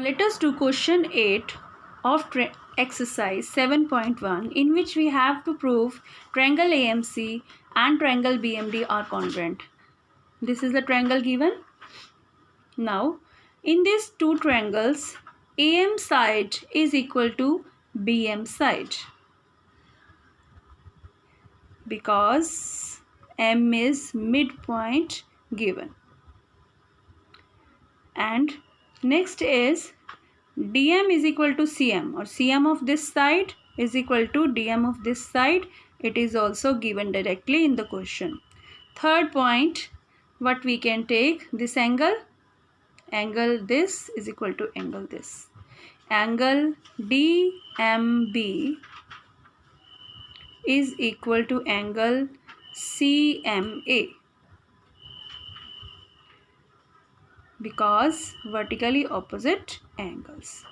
let us do question 8 of exercise 7.1, in which we have to prove triangle AMC and triangle BMD are congruent. This is the triangle given. Now, in these two triangles, AM side is equal to BM side because M is midpoint given. And next is DM is equal to CM, or CM of this side is equal to DM of this side. It is also given directly in the question. Third point, what we can take, this angle this is equal to angle this. Angle DMB is equal to angle CMA because vertically opposite angles.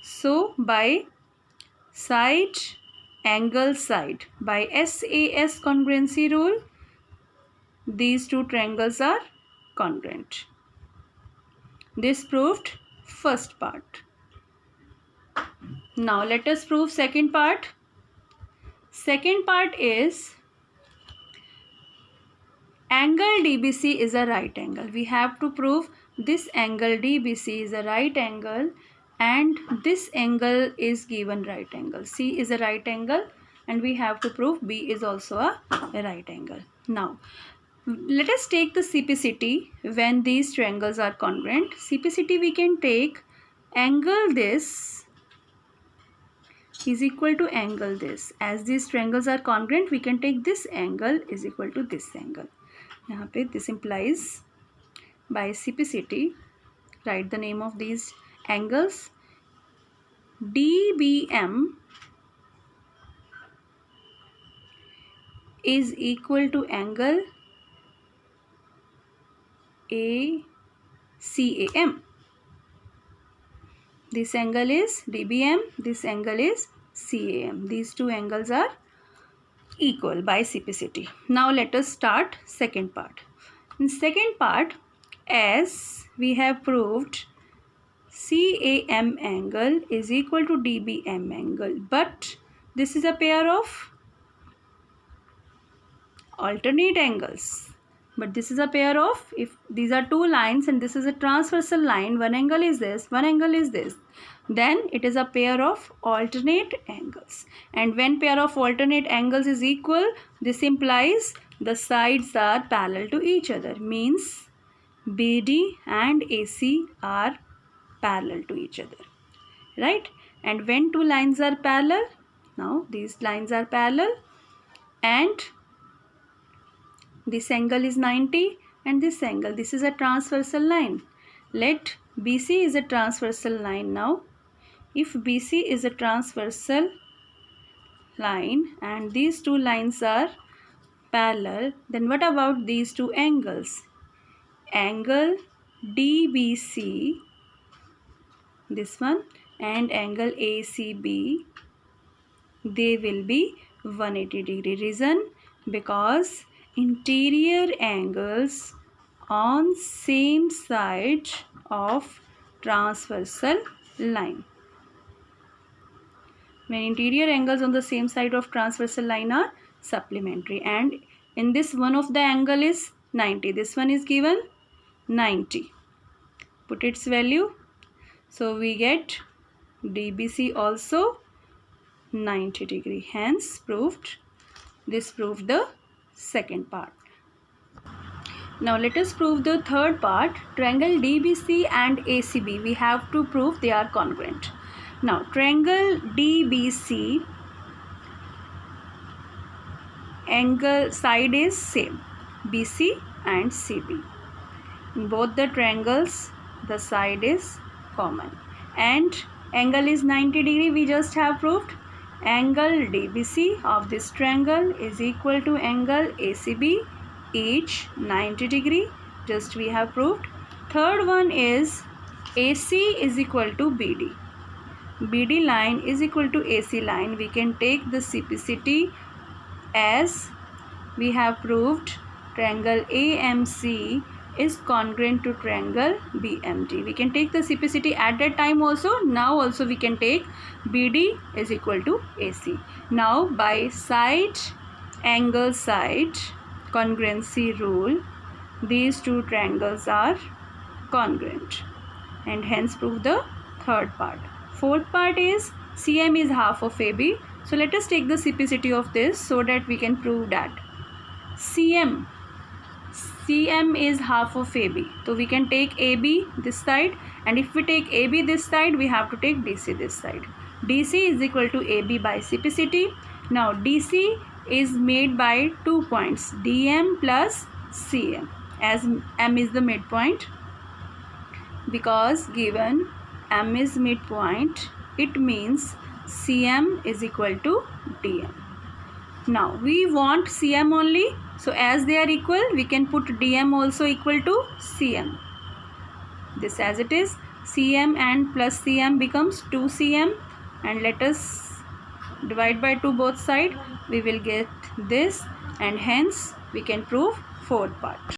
So by side angle side, by SAS congruency rule, these two triangles are congruent. This proved first part. Now let us prove second part. Second part is angle DBC is a right angle. We have to prove this angle DBC is a right angle and this angle is given right angle. C is a right angle and we have to prove B is also a right angle. Now, let us take the CPCT when these triangles are congruent. CPCT we can take angle this is equal to angle this. As these triangles are congruent, we can take this angle is equal to this angle. यहाँ पे this implies by CPCT, write the name of these angles. DBM is equal to angle ACAM. This angle is DBM, this angle is CAM. These two angles are equal by CPCT. Now let us start second part. In second part, as we have proved CAM angle is equal to DBM angle, but this is a pair of alternate angles. But this is a pair of, if these are two lines and this is a transversal line, one angle is this, one angle is this, then it is a pair of alternate angles. And when pair of alternate angles is equal, this implies the sides are parallel to each other, means BD and AC are parallel to each other, right? And when two lines are parallel, now these lines are parallel and this angle is 90 and this angle, this is a transversal line. Let BC is a transversal line now. If BC is a transversal line and these two lines are parallel, then what about these two angles? Angle DBC, this one, and angle ACB, they will be 180 degree. Reason? Because interior angles on same side of transversal line. When interior angles on the same side of transversal line are supplementary, and in this one of the angle is 90, this one is given 90, put its value, so we get DBC also 90 degree, hence proved, this proved the second part. Now let us prove the third part. Triangle DBC and ACB, we have to prove they are congruent. Now triangle DBC, angle side is same, BC and CB. In both the triangles, the side is common and angle is 90 degree. We just have proved angle DBC of this triangle is equal to angle ACB, each 90 degree. Just we have proved. Third one is AC is equal to BD. BD line is equal to AC line. We can take the CPCT as we have proved triangle AMC is congruent to triangle BMT. We can take the CPCT at that time also. Now also we can take BD is equal to AC. Now by side angle side congruency rule, these two triangles are congruent, and hence prove the third part. Fourth part is CM is half of AB. So let us take the CPCT of this so that we can prove that CM is half of AB. So we can take AB this side, and if we take AB this side, we have to take DC this side. DC is equal to AB by CPCT. Now DC is made by 2 points, DM plus CM, as M is the midpoint. Because given M is midpoint, it means CM is equal to DM. Now we want CM only, so as they are equal, we can put DM also equal to CM. This as it is, CM and plus CM becomes 2CM, and let us divide by 2 both sides. We will get this, and hence we can prove fourth part.